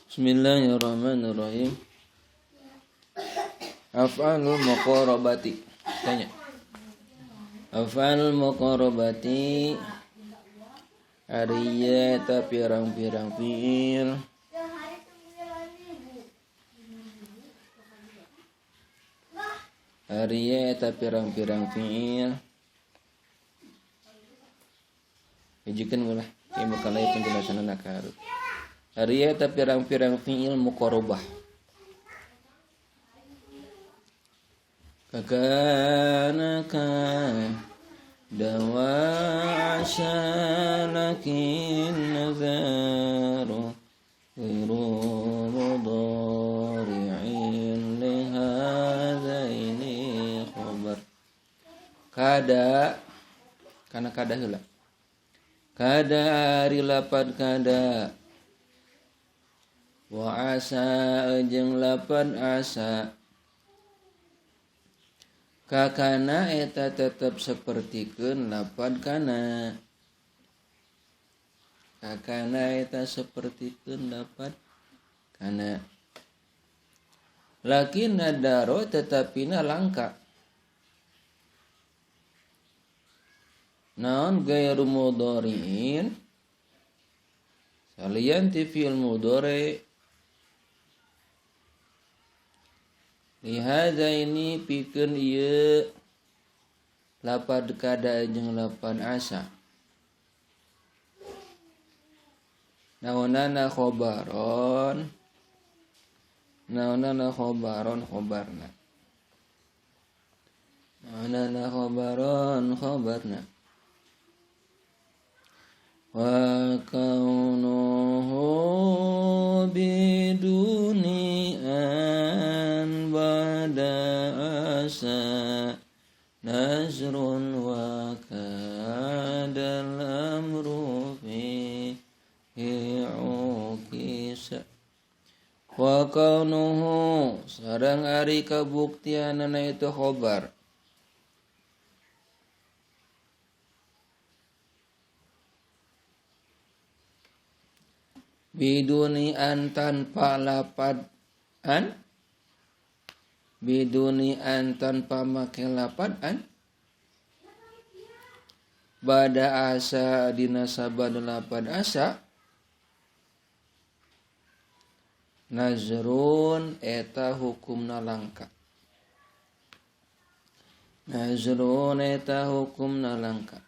Bismillahirrahmanirrahim. Af'alul muqarabati. Tanya. Af'alul muqarabati ariyata pirang-pirang fi'il ariyata pirang-pirang fi'il Hijikeun ulah ieu bakal aya penjelasan nakaru. Ariyata pirang-pirang fi'il muqarabah. Kakanaka dawa asyalakin nazaru Wiru mudari'in lihadaini khabar. Kada kana kada heula. Kada ari lapan kada. Wa asa jeung lapan asa. Kakana eta tetep sapertikeun lapan kana. Kakana eta sapertikeun lapan kana. Lakin nadaro tetapina langka. Naon gairu mudhari'in salian ti fi'il mudhari' lihada ini pikeun ieu lapad kada jeung lapan asa. Naonana khobaron khobarna. Naonana khobarna. Wa kaunuhu biduni an bada asa nazrun wa kadal amru fihi ukisa. Wa kaunuhu sareng ari kabuktianana itu khobar. Biduni an tanpa lapad an. Biduni an tanpa make lapad an. Bada asa dina sabad lapad asa. Nazrun eta hukumna langka. Nazrun eta hukumna langka.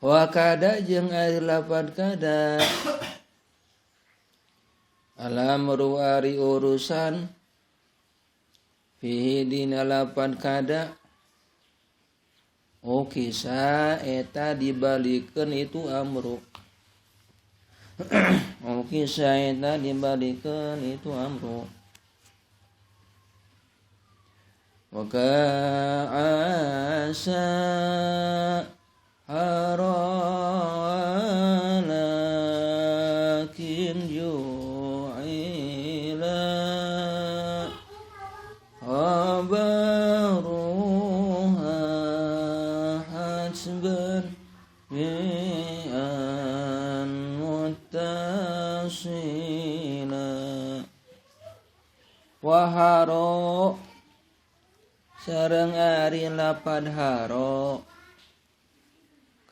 Wa kada jeung ari lapad kada. Alamru ari urusan fihi dina lapad kada. Ukisa eta dibalikeun itu amru. Ukisa eta dibalikeun itu amru. Wa ka'asa haralakin ju'ila khabaruha hasban bi'an muttasila. Waharo sareng ari lapad haro.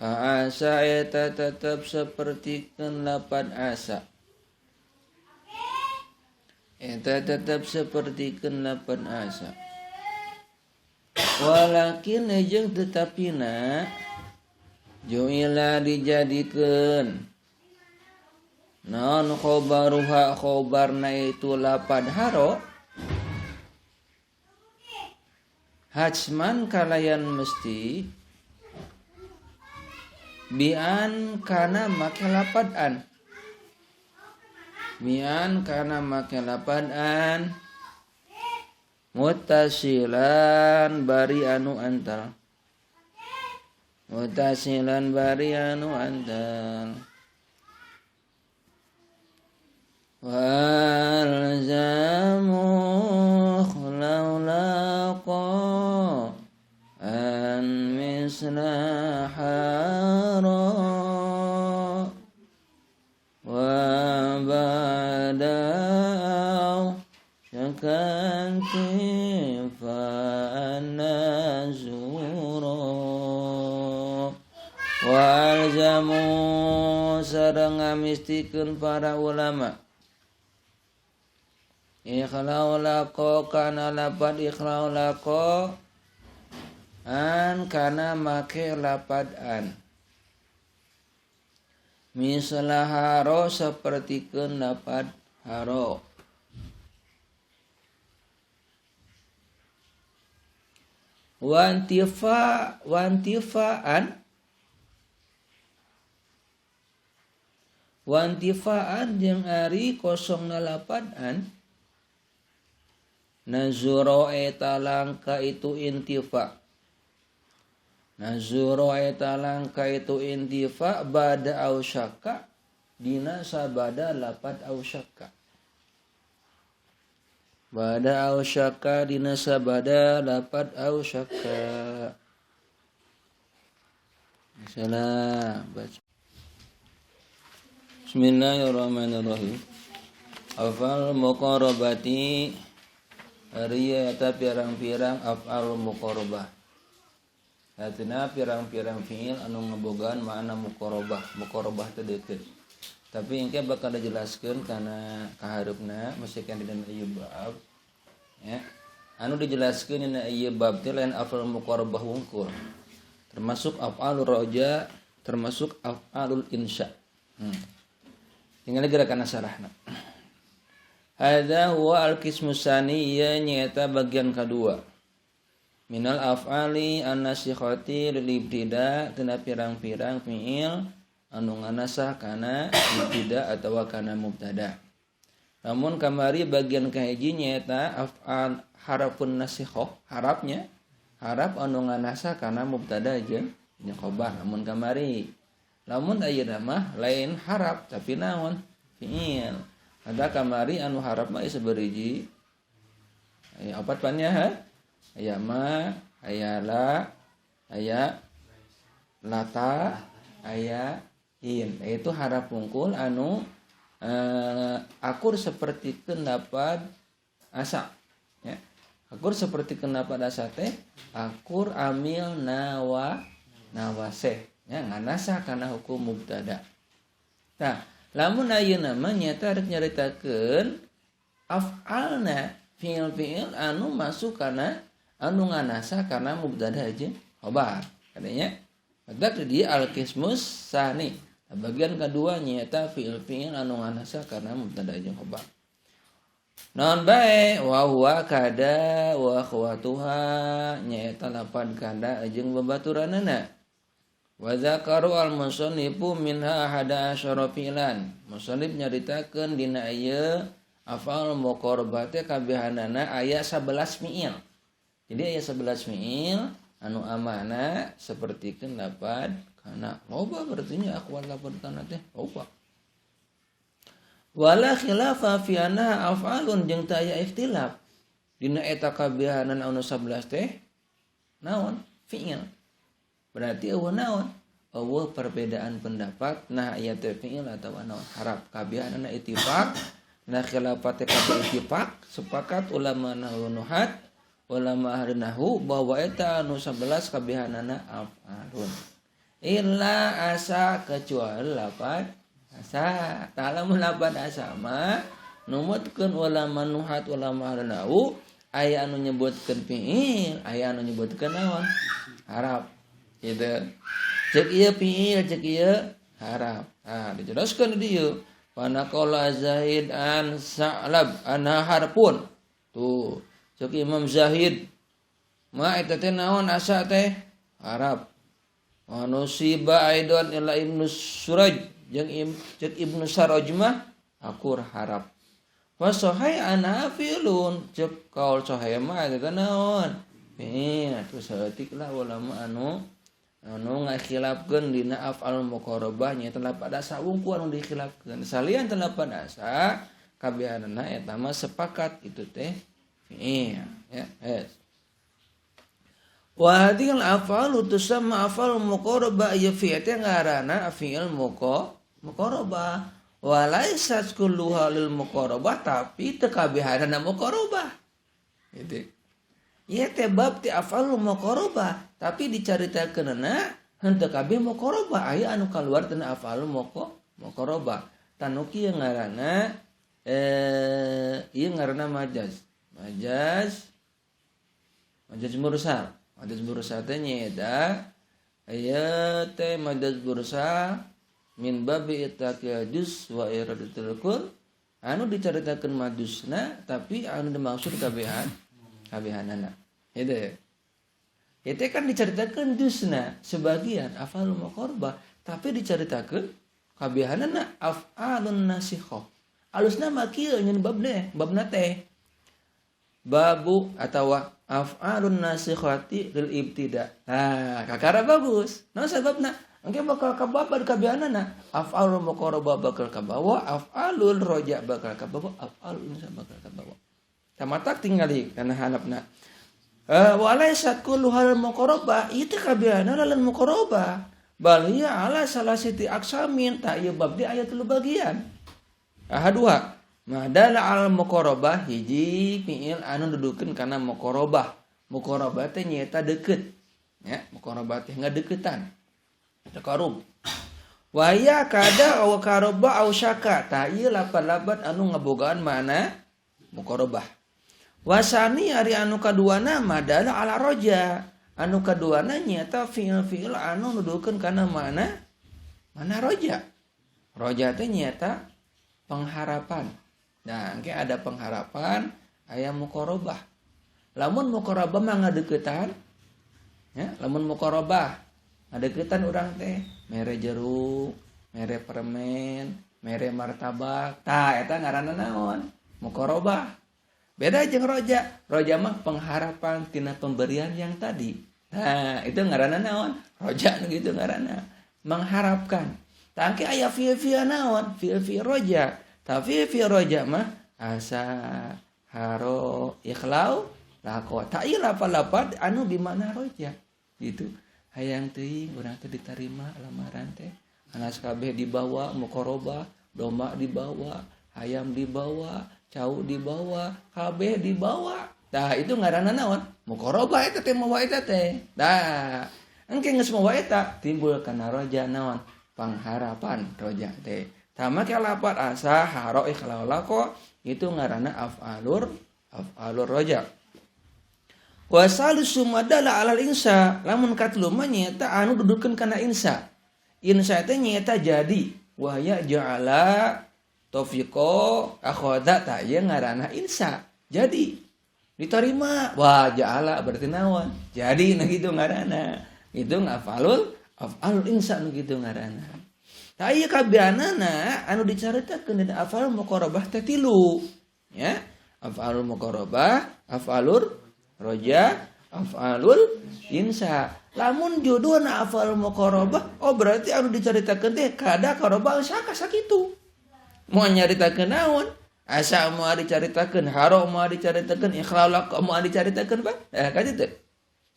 Asa eta tetap sapertikeun lapad asa. Eta tetap sapertikeun lapad asa. Walakin jeung tetapina ju'ila dijadikeun. Naon khobaruha khobarna itu lapad haro. Hajman kalayan mesti bian kana make lapad an. Bian kana make lapad an. Muttasilan bari anu antal. Muttasilan bari anu antal. Wal zamu khulaulaqa an mislah hara wa ngamistikeun para ulama. Ikhlaulaqo kana lapad ikhlaulaqo an kana make lapad an. Misalah haro sapertikeun lapad haro. Wantifaan jeung ari kosongna lapad an. Nazuro eta langka itu intifa. Nazuro eta langka itu intifa bada au syakka dina sabada lapad au syakka. Bada au syakka dina sabada lapad au syakka. Salam baca. Bismillahirrahmanirrahim. Afal muqarabati Ariya eta pirang-pirang af'al muqarabah. Hatina pirang-pirang fiil anu ngabogaan makna muqarabah. Muqarabah teh deukeut. Tapi engke bakal dijelaskeun kana kahareupna masihkan dina ieu bab. Ya. Anu dijelaskeun dina ieu bab teh lain af'al muqarabah wungkul. Termasuk af'alur raja, termasuk af'alul insya. Tinggal gerakan sarahna. Hadza huwa al-qismus tsani ieu nyaeta bagian kedua. Minal af'ali an-nasikhati lil ibtida tina pirang-pirang fiil anu nganasah kana ibtida atawa kana mubtada. Namun kamari bagian kahiji nyaeta af'al harafun nasikhah, harapnya harap anu nganasah kana mubtada jeung khabar. Namun kamari lamun ayeuna mah lain harap tapi naon fiil. Ada kamari anu harap mah saberiji aya opat pannya ha aya ma aya la aya lata aya in itu harap wungkul anu akur sapertikeun lapad asa ya akur sapertikeun lapad asa teh akur amil nawaseh ya nganasah kana hukum mubtada. Nah lamun ayeuna mah nyata rek nyaritakeun af'alna fiil-fiil anu masuk kana anu nganasa kana mubtada aja khabar. Katanya maka dia al-qismus tsani. Bagian kedua nyata fiil-fiil anu nganasa kana mubtada aja khabar. Naon bae wa huwa kada wa akhwatuha nyata lapad kada jeung babaturanana. Wa zakaru al-musannifu minha ahada asyara fi'lan. Musannif nyaritakeun dina ieu af'al muqarabah teh kabehanana aya 11 fi'il. Jadi aya 11 fi'il anu amanah sapertikeun lapad kana. Loba berarti nya aqwal lapad kana teh loba. Wala khilafa fi anna af'alun jeung teu aya ikhtilaf. Dina eta kabehanana anu 11 teh naon? Fi'il. Berarti eueuh naon? Eueuh perbedaan pendapat nah aya teh fi'il atawa naon harap kabehanana ittifaq nah khilafat teh kabeh ittifaq sepakat ulama nahwu nuhat ulama ahli nahwu bahwa eta anu 11 kabehanana af'alun illa asa kecuali lapad asa talamun lapad asa mah numutkeun ulama nuhat ulama ahli nahwu aya anu nyebutkeun fi'il aya anu nyebutkeun naon harap gitu. Cek ieu fi'il cek ieu harap. Nah dijelaskeun di dieu. Panaqala Zahid an Sa'lab ana harpun. Tuh, cek Imam Zahid. Ma eta teh naon asa teh? Harap. Wa nusiba aidan ila Ibnu Suraj jeung cek Ibnu Saraj mah akur harap. Wa sahih ana fi'lun cek kaul sahih mah eta naon? Fi'il. Terus saeutik lah ulama anu ngakhilafkeun dina af'al muqarabah nya telah pada sawungku anu dikhilafkeun salian telah pada asa kabehanana eta mah sepakat itu teh fi'il ya wa hadhil af'alu tusamma af'al muqarabah ya fi'il teh ngaranna fi'il muqarabah wa laysat kulluha lil muqarabah tapi teu kabehanana muqarabah gitu. Ieu teh bab ti af'al muqarabah tapi dicaritakeunna henteu kabeh muqarabah aya anu kaluar tina af'al muqarabah. Tanuki yang ngaranna ieu ngaranna majaz. Majaz mursal. Majaz mursal teh nyaeta aya teh majaz mursal min babi ittaqiyajus wa iradatul kul anu dicaritakeun majusna tapi anu dimaksud kabehanana. Itu kan diceritakan jusna sebagian afalul muqarabah tapi diceritakan kabehanana af'alun nasikhah. Alusna mah kieu nyeun babna teh babu atawa af'alun nasikhati lil ibtida. Kakara bagus. Naon sababna? Engke bakal kababar kabehanana af'alul muqarabah bakal kabawa, af'alul roja bakal kabawa, af'alul insa bakal kabawa. Tamatak tingali kana hanapna. Walaysat kullu hal muqarabah itu kabehanana lalan muqarabah bal hiya ala salasati aqsamin ta ieu bab di aya 3 bagian. Dua madala al muqarabah hiji fiil anu dudukeun kana muqarabah. Muqarabah teh nyaeta deukeut ya, muqarabah teh ngadeukeutan taqarrub. Wa ya kada aw qaraba aw syaka ta ieu lapan-lapan anu ngabogaan makna muqarabah. Wasani ari anu kaduana madala ala roja. Anu kaduana nyata fiil anu nuduhkeun kana mana roja. Roja teh nyata pengharapan. Nah, engke ada pengharapan aya muqarabah. Lamun muqarabah mah ngadeuketan ya, lamun muqarabah ngadeuketan urang teh mere jeruk, mere permen, mere martabak. Tah eta ngaranna naon? Muqarabah. Beda jeung roja. Roja mah pengharapan tina pemberian yang tadi. Nah, itu ngaranna naon? Roja gitu ngaranna. Mengharapkan. Tangke aya fiil naon? Fiil roja. Tapi fiil roja mah asa, haro, ikhlau, lako. Ta ieu lapan-lapan anu di mana roja. Gitu. Hayang teuing urang teh ditarima lamaran teh. Anas kabeh dibawa muqarabah, domba dibawa, hayam dibawa, cau dibawa, kabeh dibawa. Tah itu ngaranna naon? Muqarabah eta teh mawa eta teh. Tah, engke geus mawa eta timbul kana roja naon? Pangharapan roja teh. Tah make lapat asa haro ikhlau lako itu ngaranna af'alur roja. Wa salisu madalla alal insa lamun katlu mah nyaeta anu dudukeun kana insa. Insa teh nyaeta jadi wa ya ja'ala taufiqo akhoda ta ieu ngaranna insa. Jadi diterima. Wah, ja'ala berarti naon? Jadi nah gitu ngaranna. Itu af'alul insa nu gitu ngaranna. Ta ieu kabehanana anu dicaritakeun dina af'alul muqarabah teh 3. Ya. Af'alul muqarabah, af'alur roja, af'alul insa. Lamun judulna af'alul muqarabah, oh berarti anu dicaritakeun teh kada qaraba saka sakitu. Mau nyaritakeun naon? Asa mau dicaritakeun, haro mau dicaritakeun, ikhlal mau dicaritakeun ba? Ka ditu.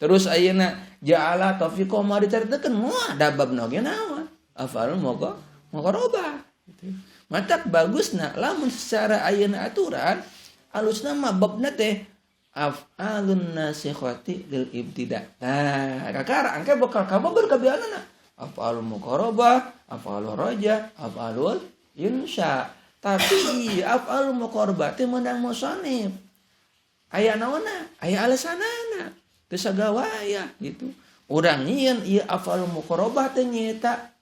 Terus ayeuna ja'ala taufiqo mau dicaritakeun, moal da babna ge naon? Af'alul muqarabah gitu. Matak bagusna lamun secara ayeuna aturan alusna mah babna teh af'alun nasikhati lil ibtida. Nah, kakara angke bakal kababar kabehanana. Af'alul muqarabah, af'alur raja, af'alul insya. Tapi af'alul muqarabah teh meunang musannif. Aya naonna? Aya alasanana. Teu sagawaya gitu. Urang nyieun ieu af'alul muqarabah teh nyaeta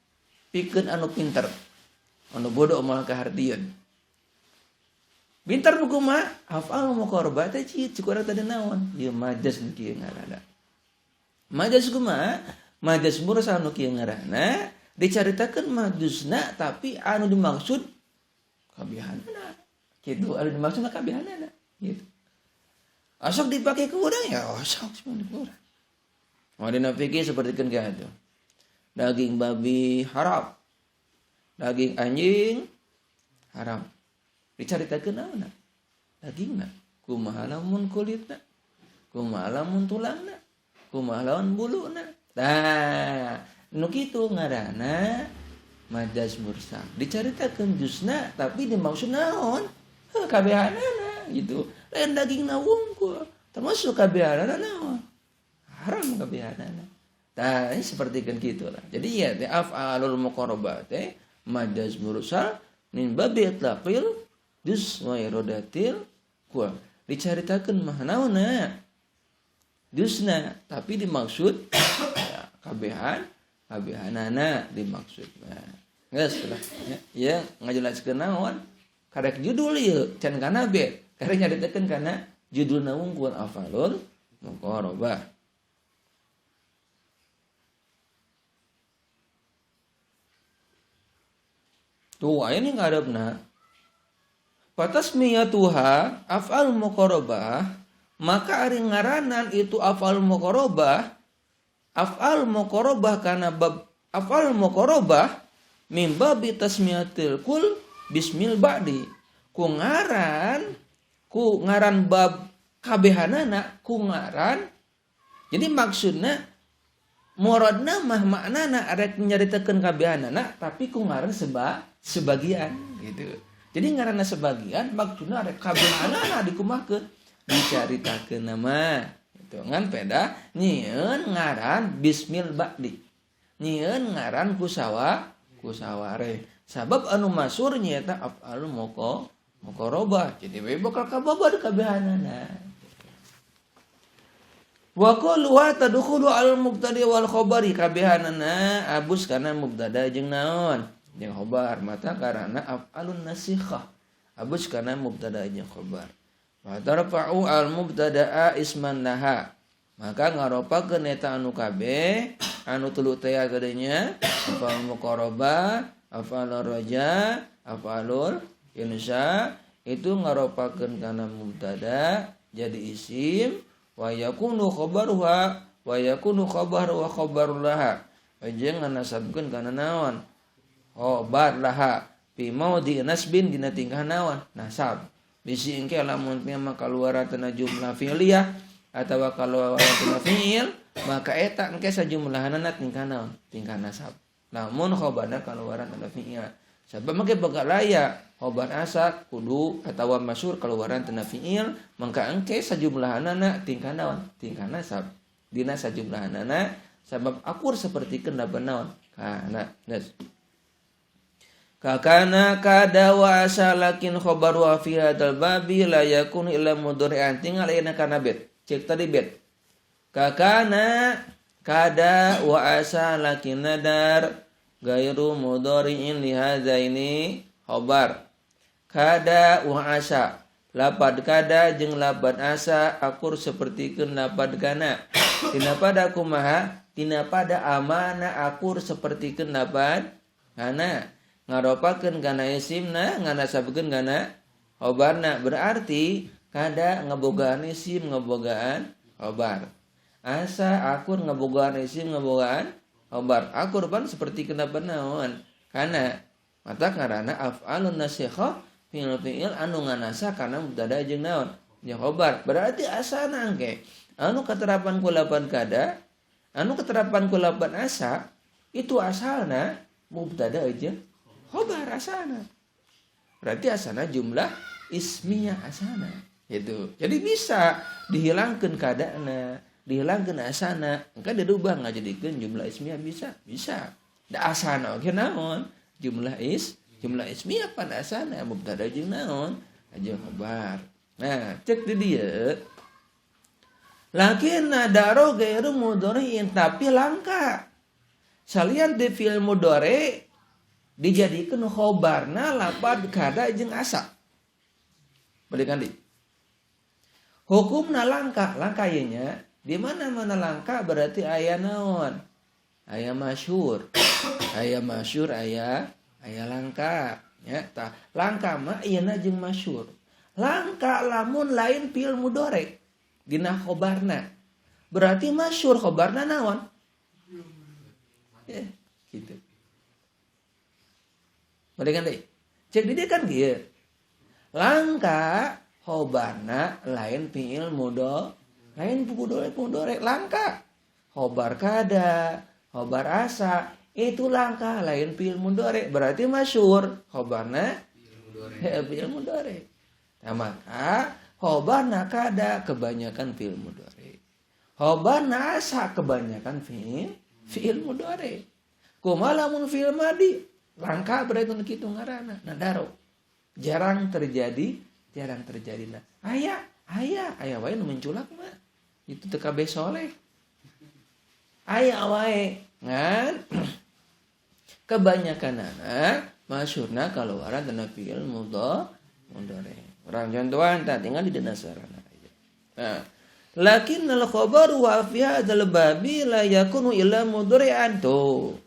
pikeun anu pinter. Anu bodoh moal kahartieun. Pinter nu kumaha? Af'alul muqarabah teh cukuran teh naon? Ieu majaz nu kieu ngaranna. Majaz kumaha? Majaz mursal nu kieu ngaranna dicaritakeun majuzna tapi anu dimaksud kabehanana. Kitu anu dimaksud kabehanana gitu. Asok dipake ku urang ya asok semuanya ku urang. Wadina fikih sapertikeun kitu. Daging babi haram. Daging anjing haram. Dicaritakeun naonna? Dagingna. Kumaha lamun kulitna? Kumaha lamun tulangna? Kumaha lamun buluna? Tah, nu kitu ngaranna majaz mursal. Dicaritakeun jusna tapi dimaksud naon? Kabehanana gitu. Lain dagingna wungkul. Termasuk kabehanana naon? Haram kabehanana. Tah, seperti kan gitulah. Jadi ya af'alul muqarabah teh majaz mursal min babi itlaqil juz wa iradatil kual. Dicaritakeun mah naonna juzna tapi dimaksud ya, kabehanana dimaksud. Geus lah ya ngajelaskeun naon karek judul ieu can kana bet karek nyaritakeun kana judulna wungkul afalul muqarabah. Tuh aya nih ngarepna patasmiyatuha af'al muqarabah maka ari ngaranan itu af'al muqarabah kana bab af'al muqarabah min babi tasmiyatil kul bismil ba'di ku ngaran bab kabehanana ku ngaran. Jadi maksudna muradna mah maknana arek nyaritakeun kabehanana tapi ku ngaran sebagian gitu. Jadi ngaranna sebagian maksudna arek kabehanana dikumahkeun dicaritakeun nama gitu. Ngan peda nyieun ngaran bismil ba'di. Nyieun ngaran kusaware. Sabab anu masyhur nyaeta af'al muqarabah. Jadi we bakal kababar kabehanana. Wa qul wa tadkhulu al mubtada wal khabari kabehanana abus kana mubtada jeung naon jeung khabar mata karana af'alun nasikhah abus kana mubtada jeung khabar. Wa tarfa'u al mubtada'a isman laha maka ngaropakeun eta anu kabeh anu tuluy teh gadenya af'al muqarabah af'al raja af'alul insya itu ngaropakeun kana mubtada jadi isim wa yakunu khabaruha wa yakunu khabaru wa khabarul laha jeung nganasabkeun kana naon khabar laha fi maudhi nasbin dina tingkah naon nasab bisi engke lamun mah kaluaratna jumlah fi'liyah atawa kaluaratna fi'il maka eta engke sajumlahanna tingkah naon tingkah nasab lamun khabarna kaluaratna fi'il sabab make boga laya khabar asa kudu atawa masyhur kaluaran tina fi'il mangka engke sajumlahanna tingkah naon tingkah nasab dina sajumlahanna sabab akur sapertikeun laban naon kana nas kakana kada wa asalakin khabar wa fi hadzal babi la yakun illa mudhari'an tinggal ayeuna kana bet cek tadi bet kakana kada wa asalakin nadar gairu mudhari'in li hadzaini khabar kada wa asa lapad kada jeung lapad asa akur sapertikeun lapad kana tina pada kumaha tina pada amana akur sapertikeun lapad kana ngaropakeun kana isimna nganasabkeun kana khabarna berarti kada ngabogaan isim ngabogaan khabar asa akur ngabogaan isim ngabogaan khabar akur pan sapertikeun lapad naon kana mata karana af'alun nasikhah fi'il anu nganasa kana mubtada jeung naon jeung khabar berarti asana engke anu katerapan ku lapan kada anu katerapan ku lapan asa itu asalna mubtada aja khabar asana berarti asana jumlah ismiyah asana gitu jadi bisa dihilangkeun kadana dihilangkeun asana engka dirubah ngajadikeun jumlah ismiyah bisa da asana oge naon jumlah ismiyah pada asana mubtada jeung naon aja khabar. Nah, cek di dieu. Lakin nadaro gairu mudhari'in tapi langka. Salian di fi'il mudhari dijadikeun khabarna lapad kada jeung asa. Balikan di. Hukumna langka ieu nya di mana-mana langka berarti aya naon? Aya masyhur. Aya langka ya tah langka mah ieu jeung masyhur langka lamun lain fi'il mudhari dina khabarna berarti masyhur khabarna naon ya gitu balikan deui cek di dieu kan kieu langka khabarna lain fi'il mudhari lain mudhari langka khabar kada khabar asa itu langkah lain fi'il mudhari berarti masyhur khabarna fi'il mudhari nah maka khabarna kada kebanyakan fi'il mudhari khabarna asa kebanyakan fi'il mudhari kumaha lamun fi'il madi Langka berarti kitu ngaranna nadaro. Jarang terjadi nah. Aya wae nu menculak mah. Itu teu kabeh soleh. Aya wae ngan kebanyakanana masyhurna kaluaran tina fi'il mudhari. Orang contohan tah tinggal di dasarana. Nah, lakinnal khabaru wa fi hadzal babi la yakunu illa mudhari'an tuh.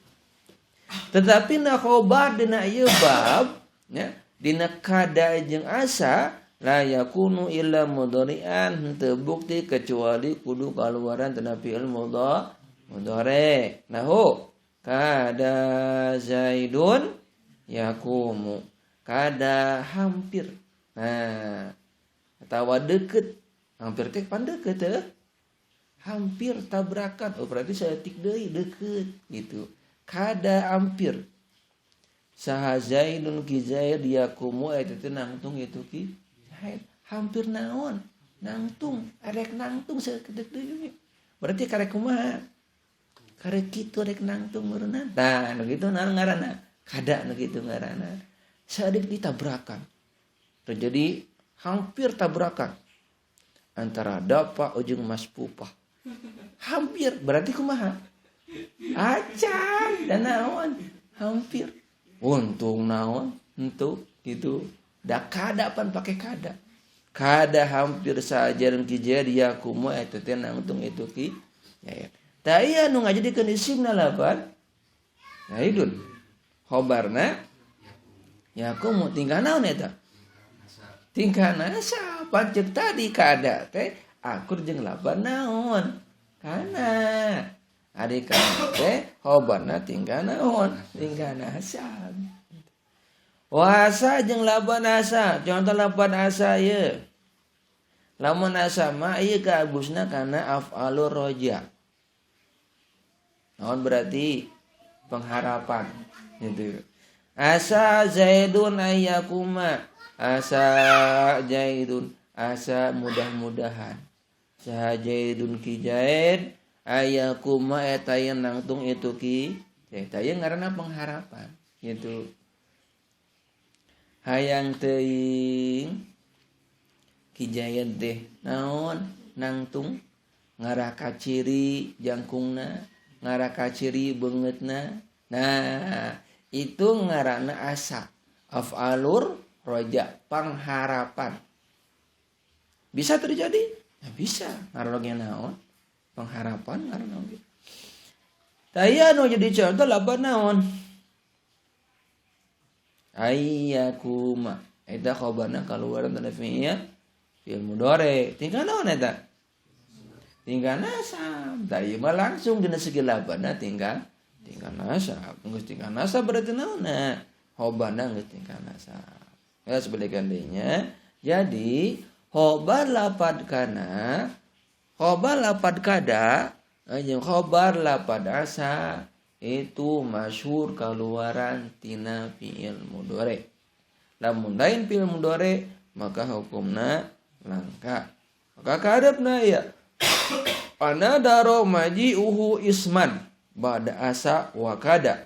Tetapi na khobar dina ieu bab nya dina kada jeung asa la yakunu illa mudhari'an teu bukti kecuali kudu kaluaran tina fi'il mudhari. Nahu kada Zaidun yakumu. Kada hampir. Nah, atawa deukeut. Hampir teh pan deukeut teh. Hampir tabrakan. Oh berarti saeutik deui deukeut gitu. Kada hampir. Saha Zaidun ki Zaid yakumu eta teh nangtung itu ki Zaid. Hampir naon? Nangtung, arek nangtung saeutik deui. Berarti karek kumaha? Karek kitu rek nangtung meureunna. Tah nu kitu naon ngaranna? Kada nu kitu ngaranna. Saeutik ditabrakan. Terjadi hampir tabrakan antara Dapa jeung Mas Pupah. Hampir berarti kumaha? Acan dan naon? Hampir. Untung naon? Henteu gitu. Da kada pan pake kada. Kada hampir saja dan kijadiya kumu eta teh nangtung itu ki. Ya. Tah ieu nu ngajadikeun isimna lapan. Zaidun. Khobarna ya kumu tinggal naon eta? Tingkah nasa pancek tadi kada teh akur jeung laban naon kana ari kana teh khobarna tingkah naon tingkah nasa wasa jeung laban asa contoh laban asa ye lamun asa mah ieu kaagusna kana af'alur roja naon berarti pengharapan gitu asa Zaidun ayyakuma asa Zaidun asa mudah-mudahan saha Zaidun ki Zaid ayakuma eta yang nangtung itu ki eta yang ngaranna pengharapan gitu hayang teuing ki Zaid teh naon nangtung ngarah ka ciri jangkungna ngarah ka ciri beungeutna nah itu ngaranna asa af'alur roja pengharapan bisa terjadi ya bisa ngaranna naon pengharapan ngaranna oge taya nu jadi contoh laban naon ayyakuma eta khobarna kaluaran tina fi'il mudhari tinggal naon eta tinggal nasab da ieu mah langsung dina segi labanna tinggal nasab geus tinggal nasab berarti naonna khobarna geus tinggal nasab. Ya sebaliknya dinya. Jadi khobar lapad kana, khobar lapad kada, jeung khobar lapad asa itu masyhur kaluaran tina fi'il mudhari. Lamun lain fi'il mudhari maka hukumna langka. Maka kaharepna ya anadaro maji'uhu isman ba'da asa wa kada.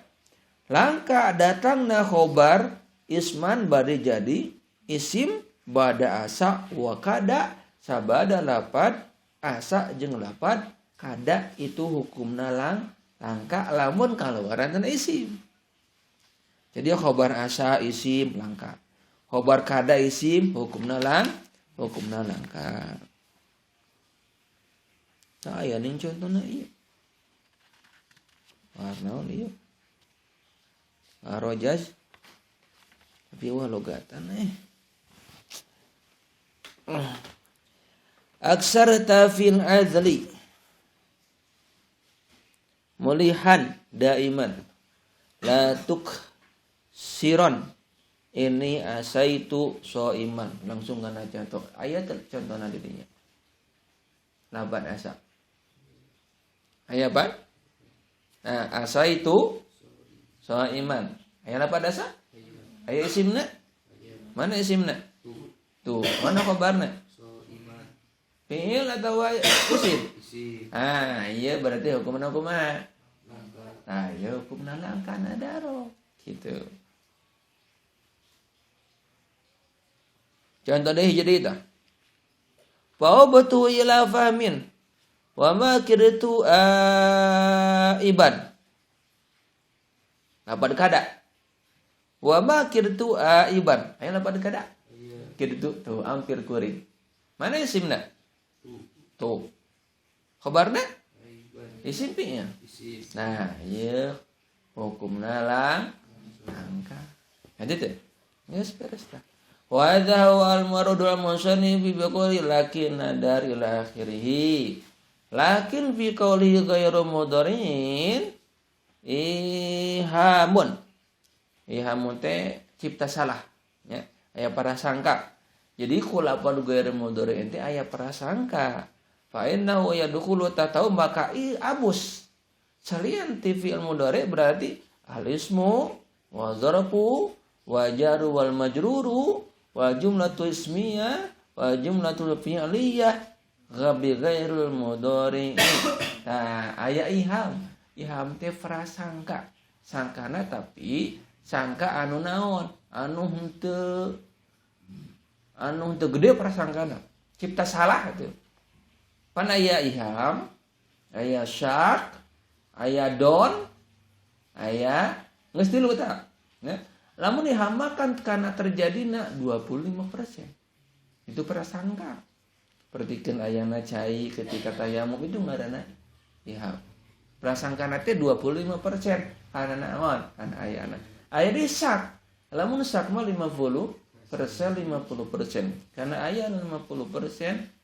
Langka datangna khobar isman bade jadi isim bada asa wa kada sabada lapad asa jeung lapad kada itu hukumna langka lamun kaluaran tina isim. Jadi khobar asa isim langka. Khobar kada isim hukumna langka. Tah aya ning contona ieu. Warna ieu. Arojaz tapi wah logatan aksar tafil azli mulihan daiman la tuk siron ini asaitu soiman langsung kana contoh ayat contohna di dinya laban asa ayat apa asaitu soiman ayat lapan asa aya isimna? Mana isimna? Tuh, mana khabarna? Fi'il atau isim? Iya berarti hukumna kumaha? Iya hukumna langka nadaro. Gitu. Contoh deh jadi tah. Fa batu ila fahmin wa ma kirtu aiban. Lapad kada. Wa ma kirtu aiban. Aya lapad kada. Kirtu tuh hampir kuring. Mana isimna? Tuh. Khabarna? Isim pi nya. Nah, ieu hukumna langka. Ada teh? Geus beres tah. Wa hadza wal marudul musannif bi qawli lakin dari akhirih. Lakin fi qawli ghairu mudharin ihamun. Ihamun teh cipta salah ya, aya prasangka. Jadi ku lapad ghairu mudharin teh aya prasangka. Fa innahu yadkhulu tatau maka abus. Salian ti fi'il mudhari berarti al-ismu wa zarfu wa jaru wal majruru wa jumlatu ismiyah wa jumlatul fi'liyah ghabi ghairul mudhari. Nah, aya iham. Iham teh prasangka. Sangkana tapi sangka anu naon? Anu henteu gede prasangkana. Cipta salah itu. Pan aya iham, aya syak, aya don, aya geus tilu eta. Ya. Lamun ihamakan kana terjadina 25%. Itu prasangka. Pertikeun ayana cai ketika tayamum itu ngaranna iham. Prasangkana teh 25% kana naon? Kana ayana. Aya di syak. Lamun syak mah 50%. Karena aya 50%.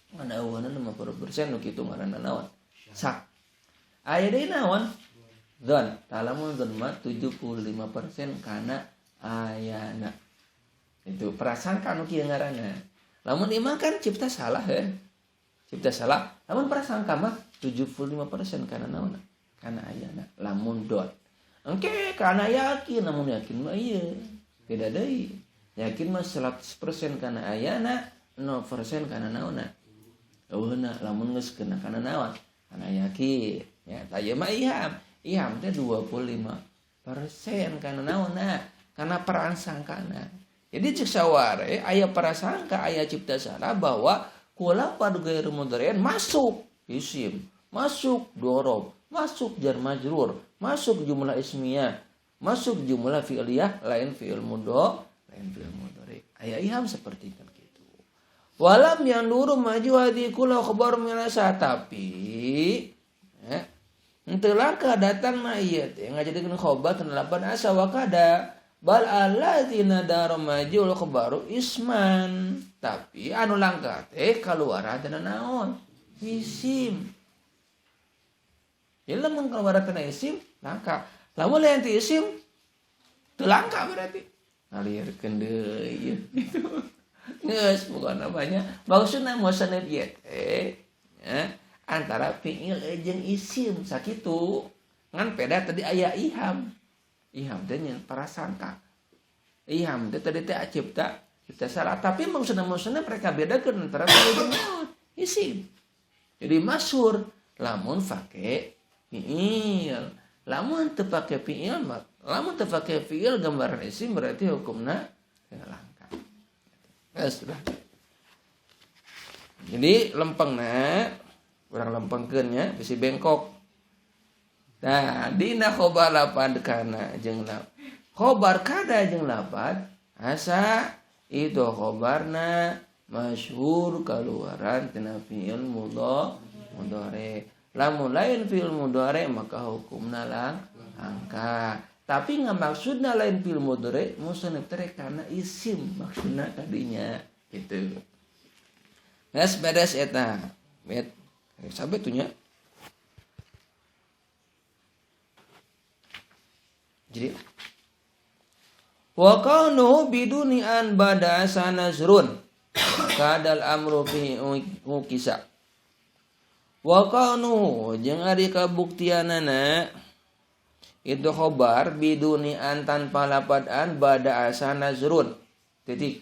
Mana awana 50% nu kitu ngaranna naon? Sak. Aya deui naon? Dzan. Talamun dzan mah 75% kana ayana. Itu prasangka nu kieu ngaranna. Lamun imah kan cipta salah ya. Cipta salah. Lamun prasangka mah 75% kana naon? Kana ayana. Lamun dot. Engke kana yakin, namun yakin mah ieu. Beda deui. Yakin mah 100% kana ayana, 0% kana naonna. Eueuna lamun geus kena kana naon? Kana yakin. Ya, tah mah iham. Iham teh 25% kana naonna? Kana prasangkana. Jadi cek saware aya prasangka, aya cipta salah bahwa ku lapad ghairu mudhari'in masuk isim, masuk dorob, masuk jar majrur, masuk jumlah ismiyah, masuk jumlah fi'liyah, lain fi'il mudho, lain fi'il mudhari. Aya iham seperti itu. Walam yang duru maju hadi kula khabar minasa tapi henteu langkah datang na ieu teh ngajadikeun khabar kana lapan asa wa kada bal alladzina daru maju khabaru isman tapi anu langkah teh kaluaran teh naon isim. Ya lamun kaluaran teh isim langkah. Lamun lain teh isim teu langkah berarti. Ngalirkeun deui gitu. Geus bukan namanya maksudna musannif ieu teh antara fi'il jeung isim sakitu ngan peda tadi aya iham teh nya prasangka iham teh tadi teh cipta salah tapi maksudna mereka bedakeun antara fi'il jeung isim. Jadi masyhur lamun fake fi'il, lamun teu pake fi'il lamun teu pake fi'il gambaran isim berarti hukumna langka. Sudah. Jadi lempengna urang lempengkeun nya bisi bengkok. Nah, dina khobar lapad kana jeung khobar kada jeung lapad asa itu khobarna masyhur kaluaran tina fi'il mudhari. Lamun lain fi'il mudhari maka hukumna langka. Tapi ngamaksudna lain fi'il mudhari musannif teh kana isim maksudna kadinya gitu. Geus beres eta. Bet sabe tuh nya. Jadi wa kaunu biduni an bada sanazrun kadal amru fi ukisa. Wa kaunu jeung ari kabuktianana itu khobar biduni an tanpa lapad an bada asa nazrun titik.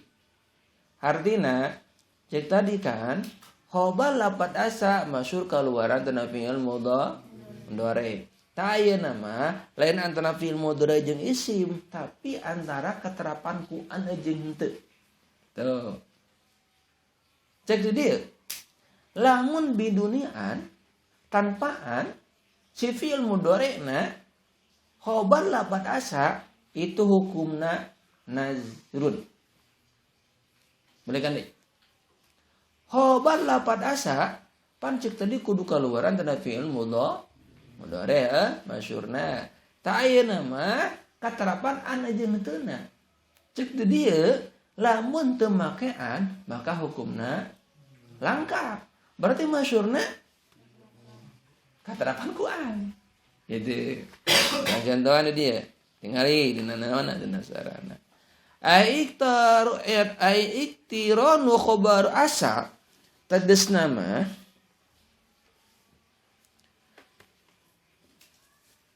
Artina cek tadi kan khobar lapad asa masyhur kaluaran tina fi'il mudhari. Ta aya nama lain antara fi'il mudhari jeung isim tapi antara keterapan ku an jeung henteu. Tuh. Cek di dia. Lamun bidunian tanpaan si fi'il mudhari'na khobar lafad asa itu hukumna nazrun. Boleh kan deh? Khobar lafad asa pan cek tadi kudu kaluaran tina fi'il mudhari' masyhurna. Ta ayeuna mah katerapan an jeung teuna. Cek di dia lamun teu makean maka hukumna langkap. Berarti masyhurna katerapan ku an. Gitu. Nah, contohnya dia. Tingali dina naon dina sarana. Aiktiranu khobar asa tadesna mah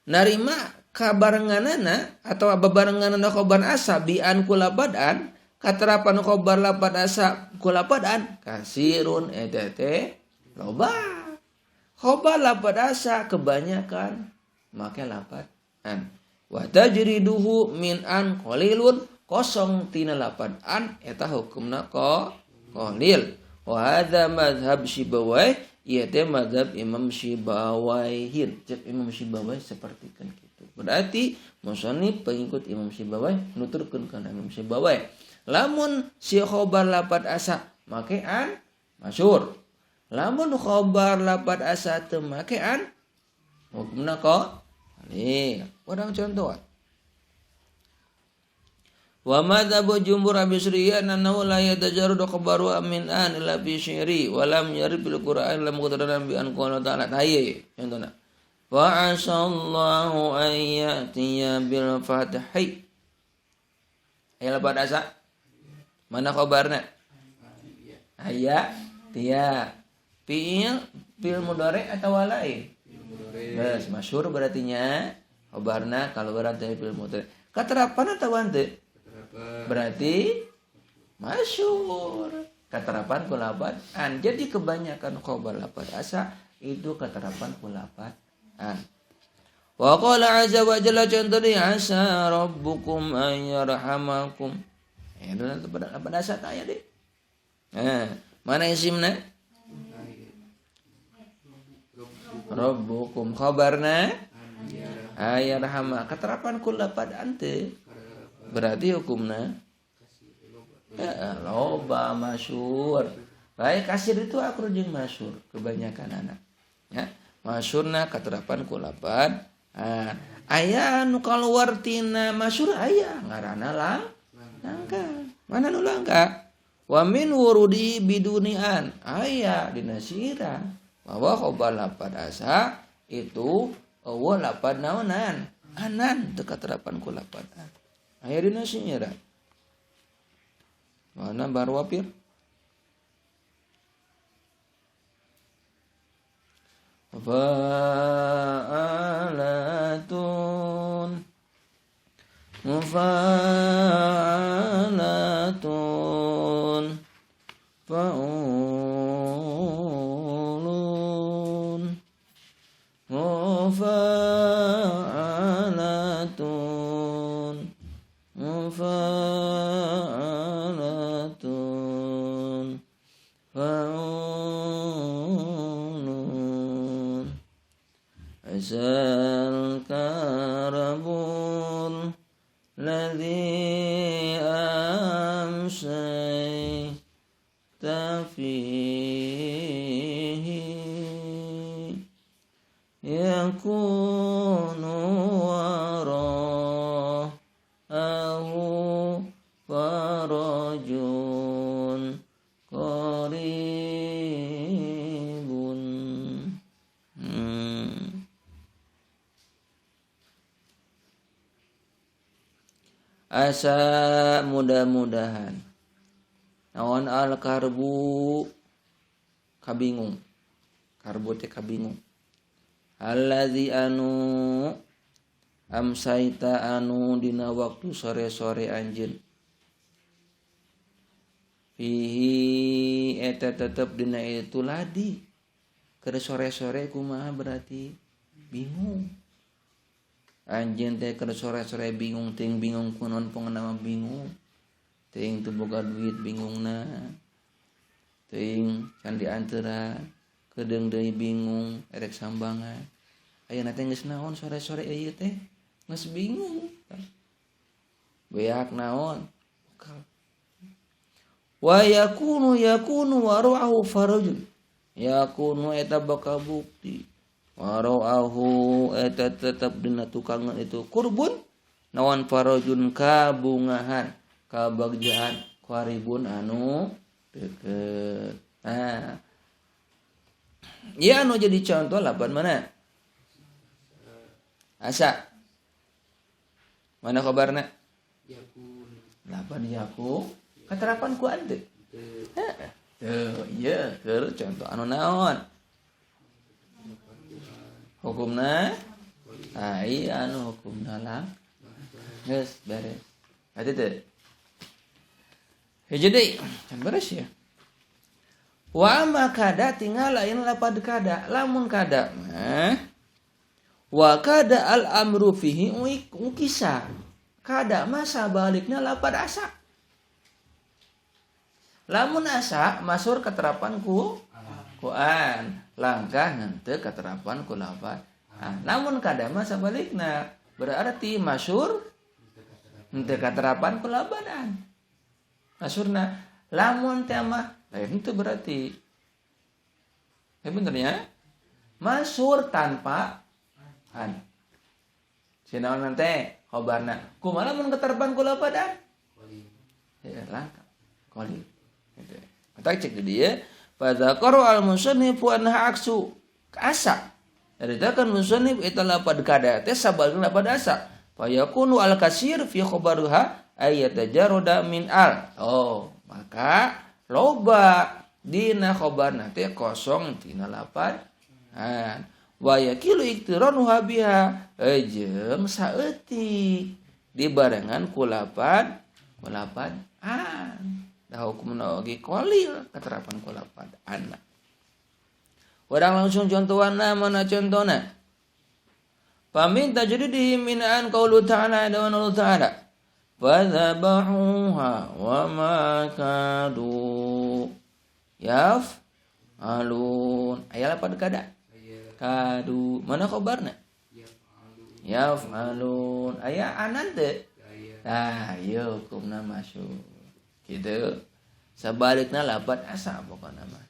narima kabarenganana atau babarenganana khobar asa bi an kulapadan katerapan khobar lapad asa kulapadan kasirun etete loba. Khobar lapad asa kebanyakan make lapad an. Wa tajriduhu min an qalilun kosong tina lapad an eta hukumna qalil. Wa hadza mazhab Sibawai ieu teh mazhab Imam Sibawaihin. Cek Imam Sibawai sapertikeun kitu. Berarti musannif pengikut Imam Sibawai nuturkeun kana Imam Sibawai. Lamun si khobar lapad asa make an masyhur. Lamun khobar lapad asa teu make an hukumna qalil. Urang contoh. Wa madzhabu jumhur abisriyan annahu la yatajarradu khabaru min an illa fi syi'ri wa lam yarid bil Qur'an lam muqtadaran bi an qala ta'ala hayy contohna wa asallahu an ya'tiya bil fathi ayat lapad asa mana khabarna aya tiya fi'il mudhari atau lain geus masyhur berarti nya khabarna kalau berarti fi'il mudhari katerapan atau henteu berarti masyhur katerapan ku lapad an. Jadi kebanyakan khabar lapad asa itu katerapan ku lapad an. Wa qala azza wa jalla contohnya asa rabbukum an yarhamakum. Itu lapad asa tanya deh. Mana isimna? Rabbukum khabarna ayarhama katerapan ku lapad an teh. Berarti hukumna loba masyhur. Baik kasir itu akur jeung masyhur kebanyakan anak. Ya, masyhurna katerapan ku lapad. Aya nu kaluar tina masyhur aya ngaranna langka. Mana nu langka? Wa min wurudi bidunian aya dina siran bahwa khobar lapad asa itu eueuh lapad naonan anan teu katerapan ku lapad an. Aya dina sinyiran. Mana baru wapir? Fa'alatun mufa'alatun fa'ulun mufa'alatun mufa'alatun fa'ulun asal karabul ladzi amsay tafihi yakunu wara'ahu farajun qaribun. Asa mudah-mudahan naon al karbu kabingung. Karbu teh kabingung. Allazi anu amsaita anu dina waktu sore-sore anjeun. Fihi eta tetep dina itu ladi. Keur sore-sore kumaha berarti bingung. Anjeun teh keur sore-sore bingung ting bingung kunaon panganama bingung. teuing teu boga duit bingungna, teuing can dianteran, kedeung deui bingung erek sambangan. Ayeuna teh geus naon sore-sore ieu teh? Geus bingung. Beak naon? Wa yakunu waru'ahu farajun. Yakunu eta bakal bukti. Waru'ahu eta tetep dina tukangan itu kurbun naon farajun kabungahan, kabagjaan qaribun anu deukeut. Nah. Ya anu jadi contoh lapan mana? Asa. Mana kabarna? Yakun. Lapan yakun. Katerapan ku ante. Teu, ieu keur contoh anu naon? Hukumna? Ai anu hukumna lang. Geus beres. Hati teu. Hiji deui, can beres ya. Wa ma kada tinggal lain lapad kada, lamun kada mah wa kada al amru fihi ukisa. Kada masa balikna lapad asa. Lamun asa masur keterapan ku an, langkah henteu keterapan ku lapad. Namun kada masa balikna berarti masur henteu keterapan ku lapadan. Masurna lamun teh mah lain itu berarti. Ya benernya masur tanpa an. Sinaon nanti khobarna kumaha mun keterapan ku lapadan? Ya langka. Qali. Gitu. Kita cek di dia pada qaru al musannifu anha aksu asa. Dadakan musannif eta lapad kada teh sabalna lapad asa. Fa yakunu al kasir fi khabaruha ayatajarrada min al. Oh, maka loba dina khabarna teh kosong tina lapad an. Wa yakilu iktiranuha biha jeung saeutik dibarengan ku lapad an. Dah hukumna oge qalil katerapan ku lapad an. Urang langsung contohana mana contohna? Paminta jadi diminaan qaulu ta'ala dan Allah ta'ala. Fadzabahuha wa ma kadu yaf'alun. Aya lapad kada? Kadu. Mana khabarna? Yaf'alun. Aya anan teu? Nah, ieu hukumna masuk. Gitu. Sebaliknya lapad asa pokokna mah.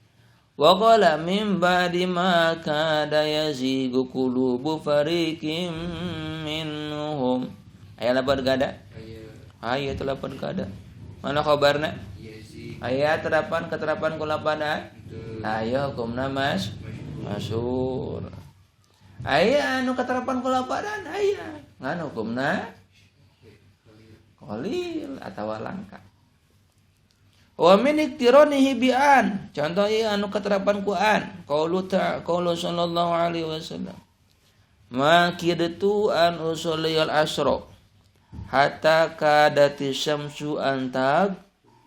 Wa qala min ba'di ma kada yazigu qulubu fariqim minhum. Aya lapad kada? Aya itu lapad kada. Mana khabarna? Aya keterapan ku lapadan. Aya hukumna masur. Aya anu keterapan ku lapadan aya. Ngan hukumna qalil atawa langka. Wa min iktiranihi bi'an. Contoh ieu anu keterapan ku an. Qaulu sallallahu alaihi wasallam. Ma kidtu an usalliyal asra hatta kadati syamsu antag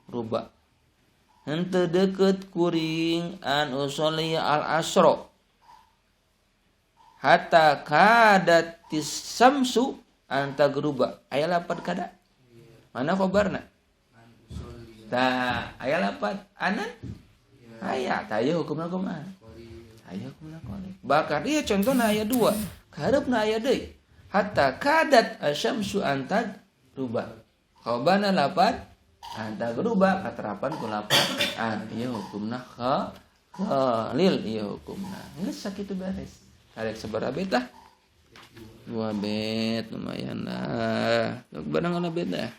ruba. Henteu deukeut kuring an usolli al asra hatta kadati syamsu antag ruba. Aya lapad kada? Mana khabarna? Tah aya lapad anan? Aya, tah ieu hukumna kumaha? Aya hukumna qalil. Bakar ieu contohna aya 2. Kaharepna aya deui. Hatta kadat asyamsu antag ruba. Khabarna lapad antag ruba katerapan ku lapad an. Ieu hukumna qalil ieu hukumna. Geus sakitu beres. Karek sabaraha bet lah? 2 bet lumayan lah. Barang ana bet dah.